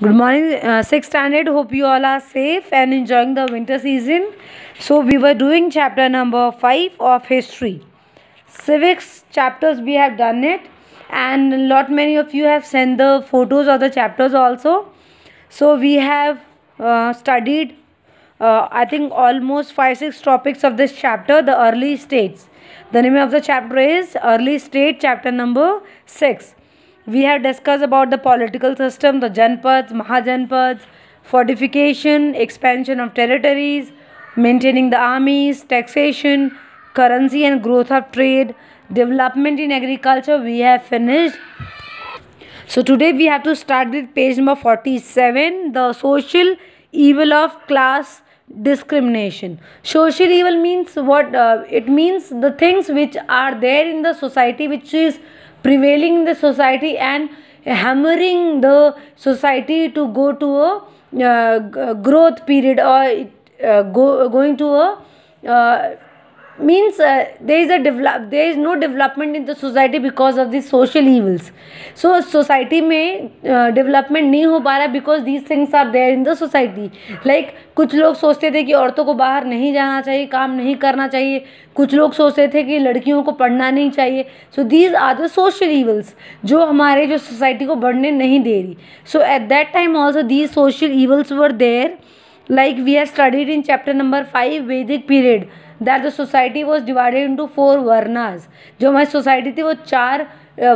Good morning, 6th standard. Hope you all are safe and enjoying the winter season. So we were doing chapter number 5 of history. Civics chapters we have done it, and many of you have sent the photos of the chapters also. So we have studied I think almost 5-6 topics of this chapter, the early states. The name of the chapter is Early State, chapter number 6. We have discussed about the political system, the Janpads, Mahajanpads, fortification, expansion of territories, maintaining the armies, taxation, currency and growth of trade, development in agriculture. We have finished. So today we have to start with page number 47, the social evil of class discrimination. Social evil means what? It means the things which are there in the society, which is prevailing in the society and hammering the society to go to a growth period, or going to a means there is no development in the society because of these social evils. So society में development नहीं हो पा रहा because these things are there in the society. Like कुछ लोग सोचते थे कि औरतों को बाहर नहीं जाना चाहिए, काम नहीं करना चाहिए. कुछ लोग सोचते थे कि लड़कियों को पढ़ना नहीं चाहिए. So these are the social evils जो हमारे जो society को बढ़ने नहीं दे रही. So at that time also these social evils were there. Like we have studied in chapter number 5 Vedic period that the society was divided into 4 varnas. जो हमारी society थी वो 4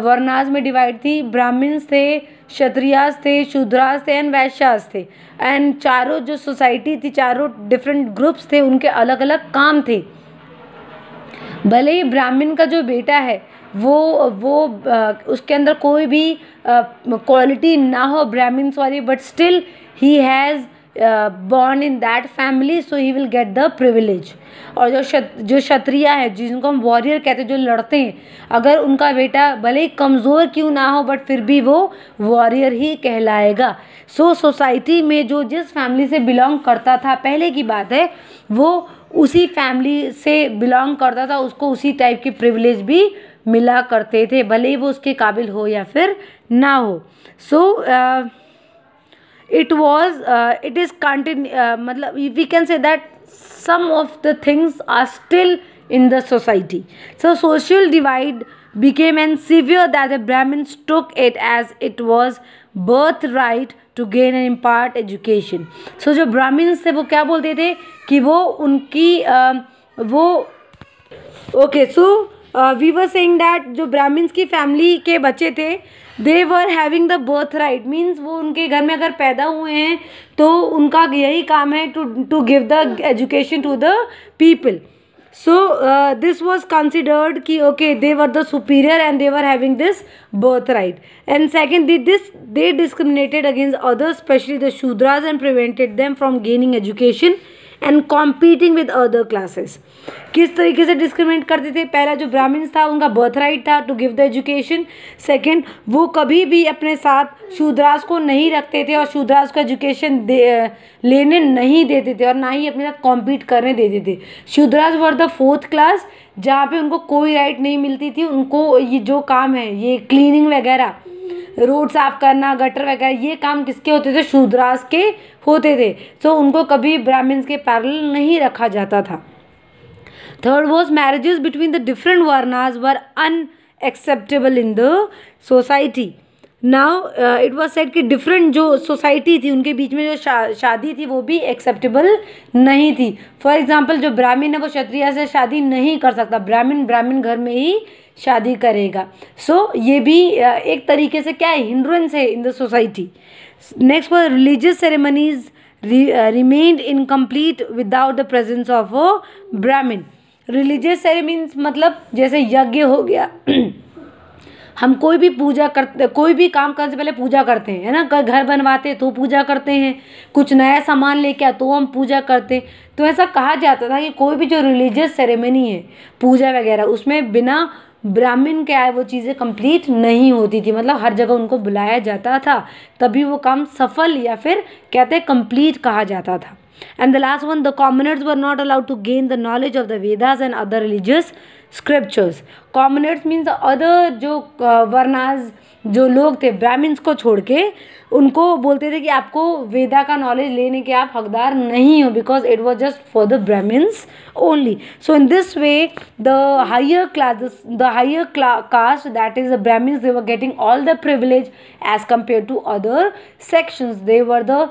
वर्नाज में डिवाइड थी. ब्राह्मण्स थे, क्षत्रियास थे, शूद्रास थे एंड वैश्यास थे. एंड चारों जो सोसाइटी थी, चारों डिफरेंट ग्रुप्स थे, उनके अलग अलग काम थे. भले ही ब्राह्मण का जो बेटा है वो उसके अंदर कोई भी क्वालिटी ना हो ब्राह्मण्स वाली, but still he has born in that family, so he will get the privilege. और जो क्षत्रिय है, जिनको हम वॉरियर कहते हैं, जो लड़ते हैं, अगर उनका बेटा भले ही कमज़ोर क्यों ना हो बट फिर भी वो वॉरियर ही कहलाएगा. सो सोसाइटी में जो जिस फैमिली से बिलोंग करता था, पहले की बात है, वो उसी फैमिली से बिलोंग करता था, उसको उसी टाइप के प्रिविलेज भी मिला करते थे, भले ही वो उसके काबिल हो या फिर ना हो. सो it is मतलब we can say that some of the things are still in the society. So social divide became and severe that the Brahmins took it as it was birthright to gain and impart education. So जो Brahmins थे वो क्या बोलते थे कि वो उनकी वो okay. So we were saying that जो Brahmins की फैमिली के बच्चे थे, they were having the birthright, means वो उनके घर में अगर पैदा हुए हैं तो उनका यही काम है to give the education to the people. So this was considered कि okay, they were the superior and they were having this birthright. And second, they discriminated against others, especially the Shudras, and prevented them from gaining education and competing with other classes. किस तरीके से discriminate करते थे? पहला जो ब्राह्मण्स था उनका birth right था to give the education. Second, वो कभी भी अपने साथ शूद्रास को नहीं रखते थे और शूद्रास को एजुकेशन लेने नहीं देते थे और ना ही अपने साथ कॉम्पीट करने देते थे. Shudras were the 4th class, जहाँ पे उनको कोई राइट नहीं मिलती थी. उनको ये जो काम है, ये क्लीनिंग वगैरह, रोड साफ करना, गटर वगैरह, ये काम किसके होते थे? शूद्रास के होते थे. तो उनको कभी ब्राह्मण्स के पैरेलल नहीं रखा जाता था. Third was marriages between the different varnas were unacceptable in the society. Now it was said कि डिफरेंट जो सोसाइटी थी उनके बीच में जो शादी थी वो भी एक्सेप्टेबल नहीं थी. फॉर एग्जाम्पल, जो ब्राह्मण है वो क्षत्रिय से शादी नहीं कर सकता, ब्राह्मण घर में ही शादी करेगा. सो ये भी एक तरीके से क्या है, हिंड्रेंस है in the society. Next for religious ceremonies remained incomplete without the presence of a Brahmin. Religious ceremonies मतलब जैसे यज्ञ हो गया, हम कोई भी पूजा करते, कोई भी काम करने से पहले पूजा करते हैं, है ना. घर बनवाते तो पूजा करते हैं, कुछ नया सामान लेके आए तो हम पूजा करते हैं. तो ऐसा कहा जाता था कि कोई भी जो रिलीजियस सेरेमनी है, पूजा वगैरह, उसमें बिना ब्राह्मण के आए वो चीज़ें कंप्लीट नहीं होती थी. मतलब हर जगह उनको बुलाया जाता था, तभी वो काम सफल या फिर कहते हैं कंप्लीट कहा जाता था. And the last one, the commoners were not allowed to gain the knowledge of the Vedas and other religious scriptures. Commoners means the other जो वर्णाज जो लोग थे ब्राह्मण्स को छोड़ के, उनको बोलते थे कि आपको वेदा का नॉलेज लेने के आप हकदार नहीं हो, because it was just for the Brahmins only. So in this way the higher classes, the higher caste, that is the Brahmins, they were getting all the privilege as compare to other sections. They were the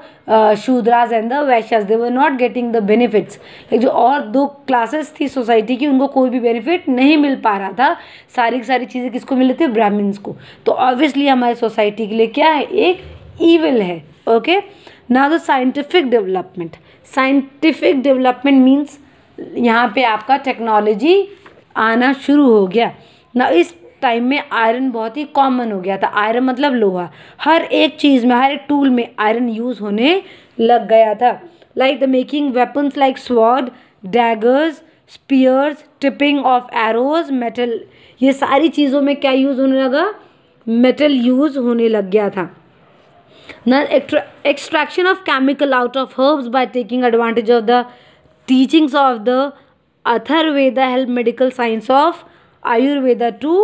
Shudras and the Vaishyas, they were not getting the benefits. जो और दो classes थी society की, उनको कोई भी benefit नहीं मिल पा रहा था. सारी की सारी चीज़ें किसको मिल रही थी? ब्राह्मण्स को. तो ऑब्वियसली हमारी सोसाइटी के लिए क्या है? एक ईविल है. Okay, now the scientific development. Scientific development means यहाँ पे आपका टेक्नोलॉजी आना शुरू हो गया ना. इस टाइम में आयरन बहुत ही कॉमन हो गया था. आयरन मतलब लोहा. हर एक चीज़ में, हर एक टूल में आयरन यूज़ होने लग गया था. Like the making weapons like sword, daggers, spears, tipping of arrows, metal, ये सारी चीज़ों में क्या यूज़ होने लगा? मेटल यूज़ होने लग गया था. Now, extraction of chemical out of herbs by taking advantage of the teachings of the Atharvaveda help medical science of Ayurveda to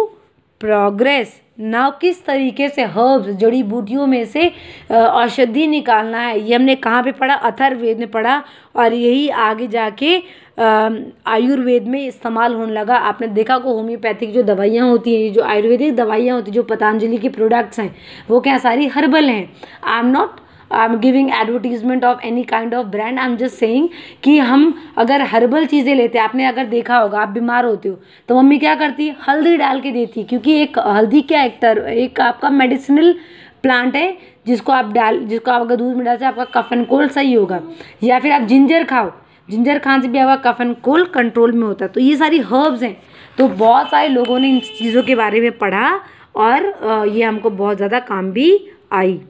progress. Now, किस तरीके से हर्ब्स, जड़ी बूटियों में से औषधि निकालना है, ये हमने कहाँ पे पढ़ा? अथर्ववेद में पढ़ा. और यही आगे जाके आयुर्वेद में इस्तेमाल होने लगा. आपने देखा को होम्योपैथिक जो दवाइयाँ होती हैं, जो आयुर्वेदिक दवाइयाँ होती हैं, जो पतंजलि के प्रोडक्ट्स हैं, वो क्या सारी हर्बल हैं. I am giving advertisement of any kind of brand. I am just saying कि हम अगर हर्बल चीज़ें लेते हैं, आपने अगर देखा होगा, आप बीमार होते हो तो मम्मी क्या करती है? हल्दी डाल के देती है, क्योंकि एक हल्दी क्या एक आपका मेडिसिनल प्लांट है, जिसको आप अगर दूध में डालते आपका कफ एंड कोल्ड सही होगा. या फिर आप जिंजर खाओ, जिंजर खाने से भी आपका कफ एंड कोल्ड कंट्रोल में होता है. तो ये सारी हर्ब्स हैं. तो बहुत सारे लोगों ने इन चीज़ों के बारे में पढ़ा और ये हमको बहुत ज़्यादा काम भी आई.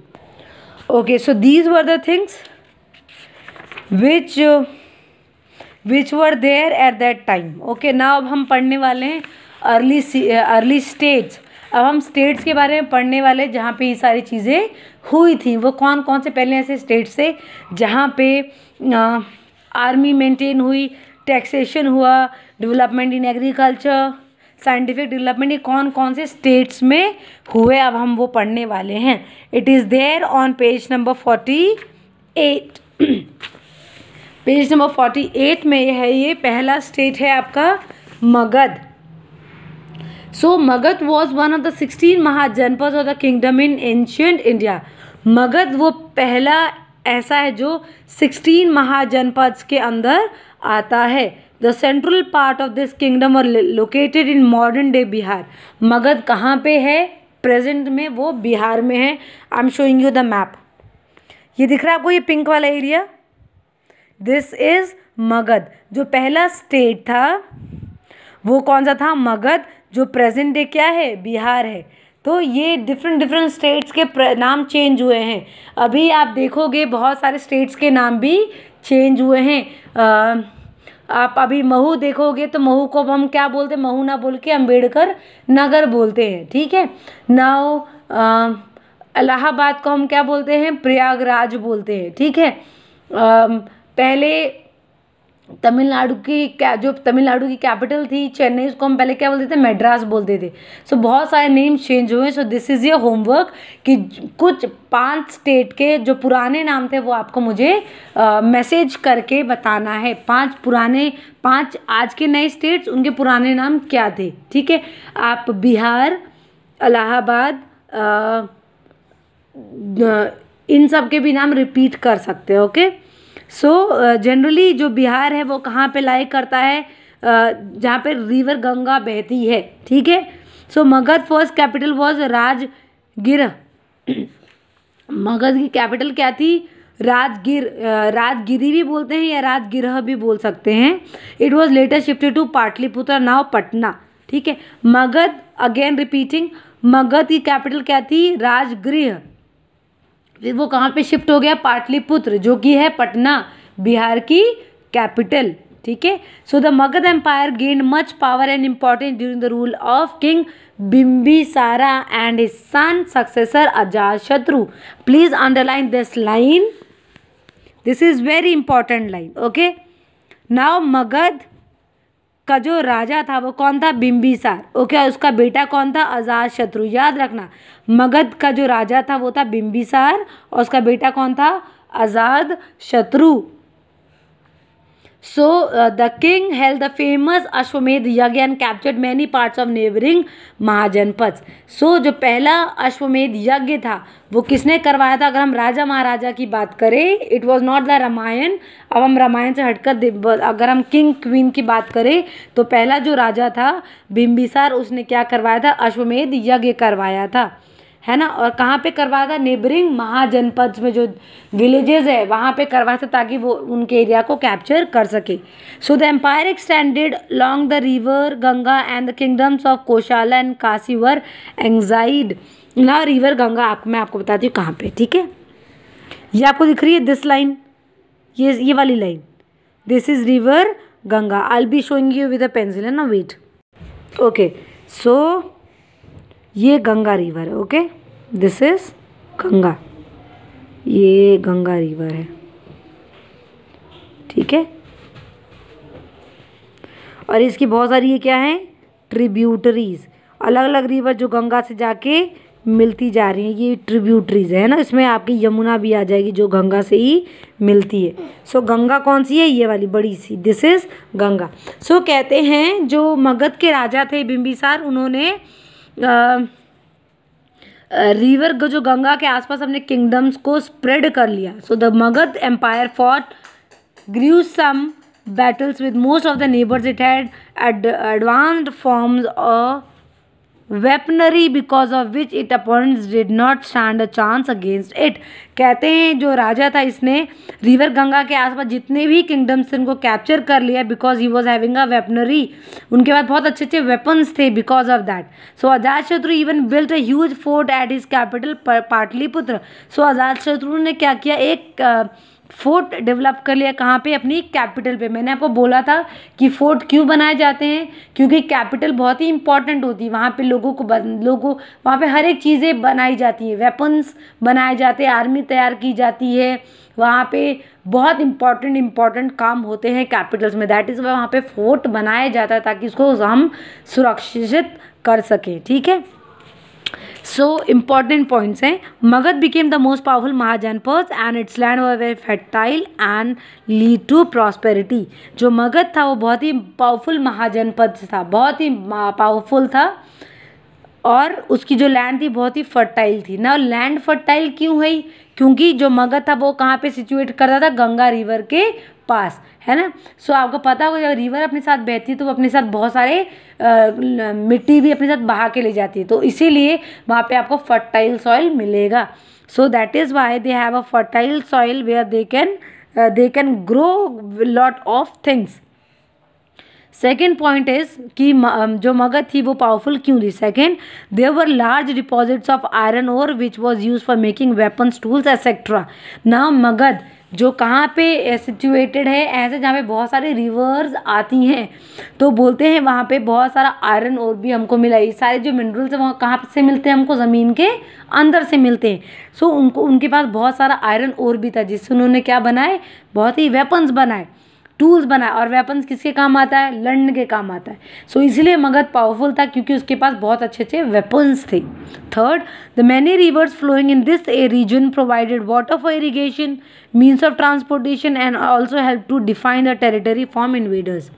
Okay, so these were the things which were there at that time. Okay, now अब हम पढ़ने वाले हैं अर्ली स्टेट्स. अब हम स्टेट्स के बारे में पढ़ने वाले जहाँ पे ये सारी चीज़ें हुई थी. वो कौन कौन से पहले ऐसे स्टेट्स थे जहाँ पे आर्मी मेंटेन हुई, टैक्सेशन हुआ, development in agriculture, scientific development, ये कौन कौन से स्टेट्स में हुए, अब हम वो पढ़ने वाले हैं. It is there on page number 48. Page number 48 में है. ये पहला स्टेट है आपका Magadh. So Magadh was one of the 16 mahajanapada of the kingdom in ancient India. Magadh वो पहला ऐसा है जो 16 महाजनपद के अंदर आता है. The central part of this kingdom और located in modern day Bihar. Magadh कहाँ पे है? प्रेजेंट में वो बिहार में है. I am showing you the map. ये दिख रहा है आपको, ये पिंक वाला एरिया, दिस इज मगध. जो पहला स्टेट था वो कौन सा था? मगध, जो प्रेजेंट डे क्या है? बिहार है. तो ये डिफरेंट स्टेट्स के नाम चेंज हुए हैं. अभी आप देखोगे बहुत सारे स्टेट्स के नाम भी चेंज हुए हैं. आप अभी महू देखोगे तो महू को हम क्या बोलते हैं? महू ना बोल के अम्बेडकर नगर बोलते हैं. ठीक है. नाउ इलाहाबाद को हम क्या बोलते हैं? प्रयागराज बोलते हैं. ठीक है. पहले तमिलनाडु की कैपिटल थी चेन्नई, उसको हम पहले क्या बोलते थे? मैड्रास बोलते थे. सो बहुत सारे नेम चेंज हुए. So this is your homework कि कुछ 5 स्टेट के जो पुराने नाम थे वो आपको मुझे मैसेज करके बताना है. 5 आज के नए स्टेट्स, उनके पुराने नाम क्या थे. ठीक है. आप बिहार, इलाहाबाद, इन सब के भी नाम रिपीट कर सकते हो. ओके. सो जनरली जो बिहार है वो कहाँ पे लाई करता है? जहाँ पे रिवर गंगा बहती है. ठीक है. So Magadh first capital was Rajgir. Magadh की कैपिटल क्या थी? राजगिरी भी बोलते हैं या राजगिरह भी बोल सकते हैं. It was later shifted to Pataliputra, now Patna. ठीक है. मगध, अगेन रिपीटिंग, मगध की कैपिटल क्या थी? राजगृह. फिर वो कहाँ पे शिफ्ट हो गया? पाटलिपुत्र, जो कि है पटना, बिहार की कैपिटल. ठीक है. So the Magadh empire gained much power and importance during the rule of king Bimbisara and his son successor Ajatashatru. Please underline this line. This is very important line. Okay, now Magadh का जो राजा था वो कौन था? बिंबिसार. ओके, और उसका बेटा कौन था? अजातशत्रु. याद रखना, मगध का जो राजा था वो था बिंबिसार और उसका बेटा कौन था? Ajatashatru. So the king held the famous Ashwamedh Yagya and captured many parts of neighboring महाजनपद. So जो पहला अश्वमेध यज्ञ था वो किसने करवाया था? अगर हम राजा महाराजा की बात करें, it was not the Ramayan. अब हम रामायण से हटकर अगर हम किंग क्वीन की बात करें तो पहला जो राजा था बिंबिसार, उसने क्या करवाया था? अश्वमेध यज्ञ करवाया था, है ना. और कहाँ पे करवाया था? नेबरिंग महाजनपद में जो विलेजेस है वहाँ पे करवाया था ताकि वो उनके एरिया को कैप्चर कर सके. So the empire extended long the river Ganga and the kingdoms of Koshala and Kashi were annexed. ना रिवर गंगा मैं आपको बताती हूँ कहाँ पे. ठीक है, ये आपको दिख रही है दिस लाइन, ये वाली line, this is river Ganga. I will be showing you with a pencil, है ना. वेट. ओके, सो ये गंगा रिवर है. ओके, दिस इज गंगा, ये गंगा रिवर है. ठीक है, और इसकी बहुत सारी ये क्या है? ट्रिब्यूटरीज. अलग अलग रिवर जो गंगा से जाके मिलती जा रही हैं, ये ट्रिब्यूटरीज है ना. इसमें आपकी यमुना भी आ जाएगी जो गंगा से ही मिलती है. सो गंगा कौन सी है? ये वाली बड़ी सी, दिस इज गंगा. सो कहते हैं जो मगध के राजा थे बिंबिसार, उन्होंने रिवर जो गंगा के आसपास अपने किंगडम्स को स्प्रेड कर लिया. So the Magadh empire fought through some battles with most of the neighbors. It had advanced forms of weaponry because of which its opponents did not stand a chance against it. कहते हैं जो राजा था इसने river Ganga के आसपास जितने भी kingdoms थे उनको कैप्चर कर लिया because he was having a weaponry. उनके पास बहुत अच्छे अच्छे वेपन्स थे because of that. So Ajatashatru even built a huge fort at his capital Pataliputra. So Ajatashatru ने क्या किया? एक फोर्ट डेवलप कर लिया. कहाँ पे? अपनी कैपिटल पे. मैंने आपको बोला था कि फोर्ट क्यों बनाए जाते हैं, क्योंकि कैपिटल बहुत ही इंपॉर्टेंट होती है. वहाँ पे लोगों वहाँ पे हर एक चीज़ें बनाई जाती हैं, वेपन्स बनाए जाते हैं, आर्मी तैयार की जाती है. वहाँ पे बहुत इंपॉर्टेंट काम होते हैं कैपिटल्स में. दैट इज़ वाई वहाँ पे फोर्ट बनाया जाता है ताकि उसको हम सुरक्षित कर सकें. ठीक है, सो इम्पॉर्टेंट पॉइंट्स हैं. Magadh became the most powerful mahajanapada and its land were very fertile and lead to prosperity. जो मगध था वो बहुत ही पावरफुल महाजनपद था, बहुत ही पावरफुल था और उसकी जो लैंड थी बहुत ही फर्टाइल थी ना. लैंड फर्टाइल क्यों हुई? क्योंकि जो मगध था वो कहाँ पे सिचुएट करता था? गंगा रिवर के पास, है ना. सो आपको पता होगा जब रिवर अपने साथ बहती है तो वो अपने साथ बहुत सारे मिट्टी भी अपने साथ बहा के ले जाती है, तो इसीलिए वहाँ पे आपको फर्टाइल सॉइल मिलेगा. So that is why they have a fertile soil where they can grow lot of things. Second point is कि जो मगध थी वो पावरफुल क्यों थी? Second, there were large deposits of iron ore which was use for making weapons, tools etcetera. ना मगध जो कहाँ पे सिचुएटेड है? ऐसे जहाँ पे बहुत सारे रिवर्स आती हैं तो बोलते हैं वहाँ पे बहुत सारा आयरन ओर भी हमको मिला. ये सारे जो मिनरल्स हैं वहाँ कहाँ से मिलते हैं? हमको ज़मीन के अंदर से मिलते हैं. सो उनके पास बहुत सारा आयरन ओर भी था जिससे उन्होंने क्या बनाए? बहुत ही वेपन्स बनाए, टूल्स बनाए. और वेपन्स किसके काम आता है? लड़ने के काम आता है. सो इसलिए मगध पावरफुल था क्योंकि उसके पास बहुत अच्छे अच्छे वेपन्स थे. Third, the many rivers flowing in this region provided water for irrigation, means of transportation and also help to define the territory from invaders.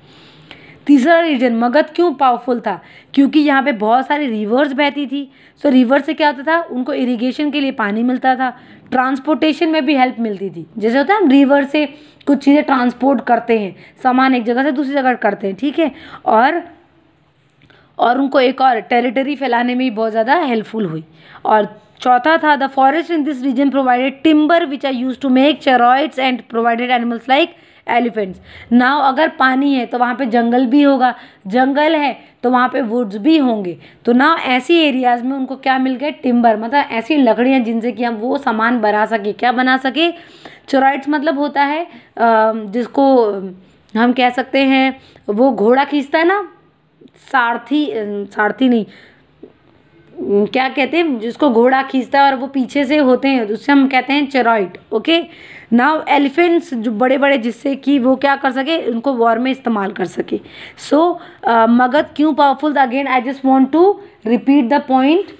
तीसरा रीजन मगध क्यों पावरफुल था? क्योंकि यहाँ पे बहुत सारी रिवर्स बहती थी. सो रिवर से क्या होता था? उनको इरिगेशन के लिए पानी मिलता था, ट्रांसपोर्टेशन में भी हेल्प मिलती थी. जैसे होता है हम रिवर से कुछ चीज़ें ट्रांसपोर्ट करते हैं, सामान एक जगह से दूसरी जगह करते हैं. ठीक है, और उनको एक और टेरिटरी फैलाने में भी बहुत ज़्यादा हेल्पफुल हुई. और चौथा था the forest in this region provided timber which are use to make chariots and provided animals like elephants. Now अगर पानी है तो वहाँ पे जंगल भी होगा, जंगल है तो वहाँ पे वुड्स भी होंगे. तो नाउ ऐसी एरियाज में उनको क्या मिल गए? टिम्बर, मतलब ऐसी लकड़ियाँ जिनसे कि हम वो सामान बना सके. क्या बना सके? चेरॉइड्स मतलब होता है जिसको हम कह सकते हैं वो घोड़ा खींचता है ना, सारथी नहीं, क्या कहते हैं, जिसको घोड़ा खींचता है और वो पीछे से होते हैं, उससे हम कहते हैं चेरॉइड। ओके, नाउ एलिफेंट्स जो बड़े बड़े, जिससे कि वो क्या कर सके, उनको वॉर में इस्तेमाल कर सके। सो मगध क्यों पावरफुल था? Again I just want to repeat the point.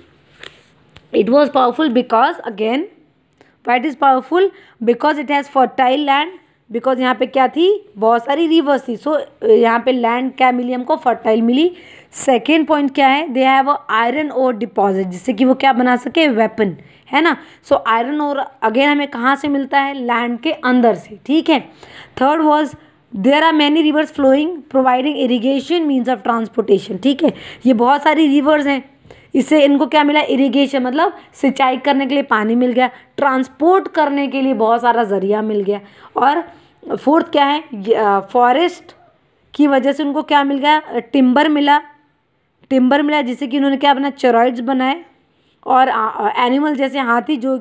It was powerful because, again why it is powerful? Because it has fertile land, because यहाँ पे क्या थी, बहुत सारी रिवर्स थी। सो यहाँ पे लैंड क्या मिली हमको? फर्टाइल मिली। सेकेंड पॉइंट क्या है? They have a iron ore deposit, जिससे कि वो क्या बना सके? वेपन, है ना। सो आयरन ओर अगेन हमें कहाँ से मिलता है? लैंड के अंदर से, ठीक है। Third was there are many rivers flowing providing irrigation means of transportation, ठीक है। ये बहुत सारी रिवर्स हैं, इससे इनको क्या मिला? इरिगेशन, मतलब सिंचाई करने के लिए पानी मिल गया, ट्रांसपोर्ट करने के लिए बहुत सारा जरिया मिल गया। और फोर्थ क्या है? फॉरेस्ट की वजह से उनको क्या मिल गया? टिम्बर मिला, टिम्बर मिला, जिससे कि उन्होंने क्या बना? चेरॉइड्स बनाए, और एनिमल जैसे हाथी जो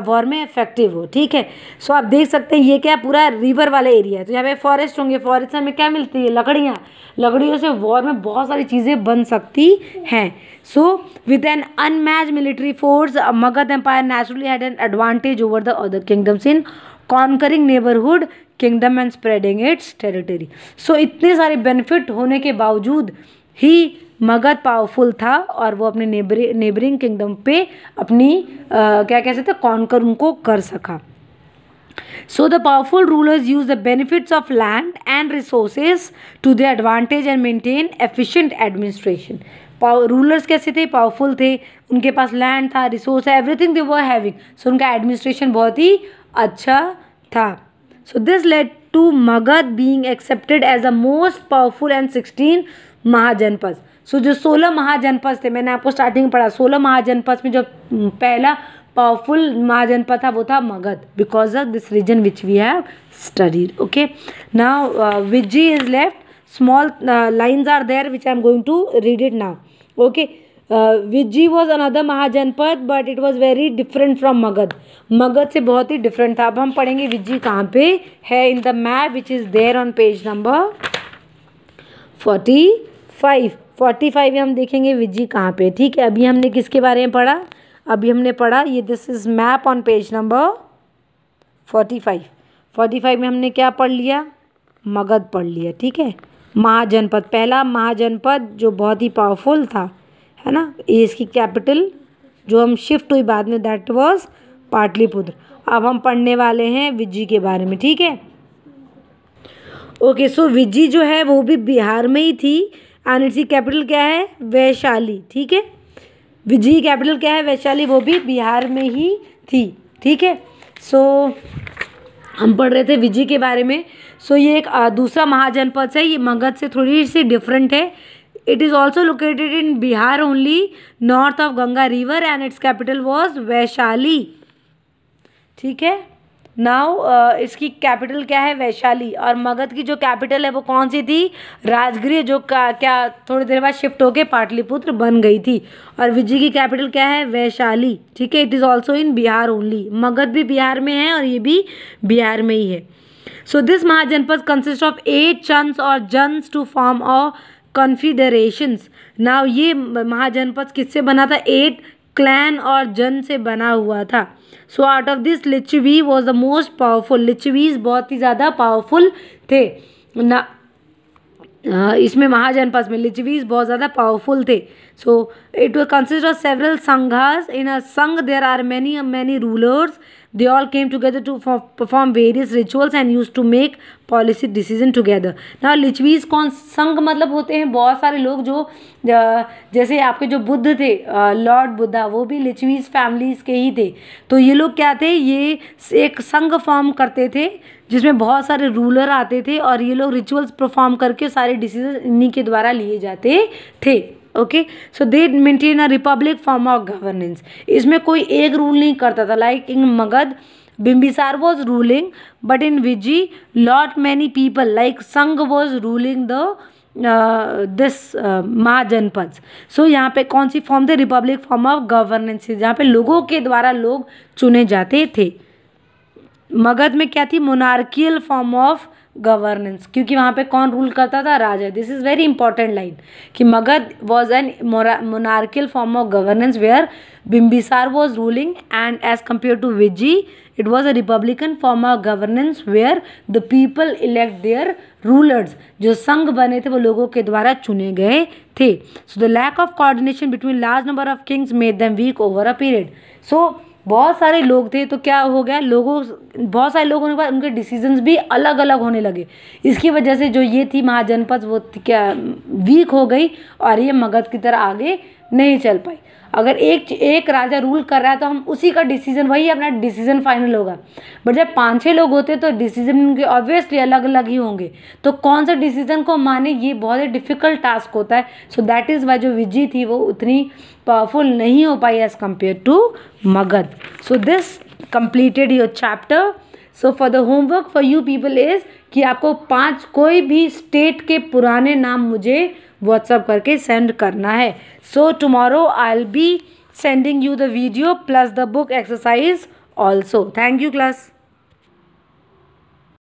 वॉर में इफेक्टिव हो, ठीक है। सो आप देख सकते हैं ये क्या पूरा रिवर वाला एरिया है, तो यहाँ पे फॉरेस्ट होंगे, फॉरेस्ट से हमें क्या मिलती है? लकड़ियाँ, लकड़ियों से वॉर में बहुत सारी चीज़ें बन सकती हैं। So with an unmatched military force Magadh empire naturally had an advantage over the other kingdoms in conquering neighbourhood kingdom and spreading its territory. So इतने सारे बेनिफिट होने के बावजूद ही मगध पावरफुल था, और वो अपने नेबरिंग किंगडम पे अपनी क्या कह सकते हैं? कॉन्कर उनको कर सका। So the powerful rulers use the benefits of land and resources to their advantage and maintain efficient administration. Rulers कैसे थे? पावरफुल थे, उनके पास लैंड था, रिसोर्स है, everything they were having. So उनका एडमिनिस्ट्रेशन बहुत ही अच्छा था। So this led to Magadh being accepted as the most powerful and 16 Mahajanapada. सो जो 16 महाजनपद थे, मैंने आपको स्टार्टिंग में पढ़ा, 16 महाजनपद में जो पहला पावरफुल महाजनपद था वो था Magadh, because of this region which we have studied. Okay, now Vajji is left, small lines are there which I am going to read it now. Okay, Vajji was another mahajanapada but it was very different from Magadh. Magadh से बहुत ही different था। अब हम पढ़ेंगे विजी कहाँ पे है in the map which is there on page number 45 में हम देखेंगे विजी कहाँ पे, ठीक है। अभी हमने किसके बारे में पढ़ा? अभी हमने पढ़ा ये, this is map on page number 45 में हमने क्या पढ़ लिया? मगध पढ़ लिया, ठीक है। महाजनपद, पहला महाजनपद जो बहुत ही पावरफुल था, है ना। ये इसकी कैपिटल जो हम शिफ्ट हुई बाद में, दैट वाज पाटलिपुत्र। अब हम पढ़ने वाले हैं विजी के बारे में, ठीक है। ओके, सो विजी जो है वो भी बिहार में ही थी, एंड इसकी कैपिटल क्या है? वैशाली, ठीक है। विजी कैपिटल क्या है? वैशाली, वो भी बिहार में ही थी, ठीक है। सो हम पढ़ रहे थे विजी के बारे में। सो ये एक दूसरा महाजनपद है, ये मगध से थोड़ी सी डिफरेंट है। It is also located in Bihar only, north of Ganga river, and it's capital was Vaishali, ठीक है। नाउ इसकी कैपिटल क्या है? वैशाली। और मगध की जो कैपिटल है वो कौन सी थी? राजगृह, जो क्या थोड़ी देर बाद शिफ्ट होके पाटलिपुत्र बन गई थी। और विजय की कैपिटल क्या है? वैशाली, ठीक है। It is also in Bihar only. Magadh भी बिहार में है और ये भी बिहार में ही है। So this mahajanapada consist of 8 clans और jans to form a confederations. Now ये महाजनपद किससे बना था? 8 क्लैन और जन से बना हुआ था। So out of this Lichchhavi was the most powerful. Lichchhavis बहुत ही ज़्यादा पावरफुल थे ना, इसमें महाजनपद में लिच्छवीज बहुत ज़्यादा पावरफुल थे। So it will consist of several sanghas. In a sangh there are many rulers. They all came together to perform various rituals and used to make policy decision together. Now Licchavis कौन? संघ मतलब होते हैं बहुत सारे लोग, जो जैसे आपके जो बुद्ध थे, लॉर्ड बुद्धा, वो भी लिच्छवीज फैमिलीज के ही थे। तो ये लोग क्या थे? ये एक संघ फॉर्म करते थे जिसमें बहुत सारे रूलर आते थे, और ये लोग रिचुअल्स परफॉर्म करके सारे डिसीजन इन्हीं के द्वारा लिए जाते थे। Okay, so they maintain a republic form of governance. इसमें कोई एक रूल नहीं करता था। Like in Magadh Bimbisara was ruling, but in Vajji lot many people like sangh was ruling the this mahajanapada. So यहाँ पे कौन सी फॉर्म थे? रिपब्लिक फॉर्म ऑफ गवर्नेंस, जहाँ पे लोगों के द्वारा लोग चुने जाते थे। मगध में क्या थी? मोनार्कियल फॉर्म ऑफ गवर्नेंस, क्योंकि वहाँ पे कौन रूल करता था? राजा। This is very important line कि Magadh was an monarchial form of governance where Bimbisara was ruling and as compare to Vajji it was a republican form of governance where the people elect their rulers. जो संघ बने थे वो लोगों के द्वारा चुने गए थे। So the lack of coordination between large number of kings made them weak over a period. So बहुत सारे लोग थे तो क्या हो गया, बहुत सारे लोग होने के बाद उनके डिसीजंस भी अलग अलग होने लगे। इसकी वजह से जो ये थी महाजनपद वो क्या वीक हो गई और ये मगध की तरह आगे नहीं चल पाई। अगर एक राजा रूल कर रहा है तो हम उसी का डिसीजन, वही अपना डिसीजन फाइनल होगा। बट जब 5-6 लोग होते तो डिसीजन उनके ऑब्वियसली अलग अलग ही होंगे, तो कौन सा डिसीजन को माने ये बहुत ही डिफिकल्ट टास्क होता है। सो दैट इज़ वाई जो विजी थी वो उतनी पावरफुल नहीं हो पाई as compare to Magadh. So this completed your chapter. So for the homework for you people is कि आपको 5 कोई भी स्टेट के पुराने नाम मुझे व्हाट्सअप करके सेंड करना है। So tomorrow I will be sending you the video plus the book exercise also. Thank you class.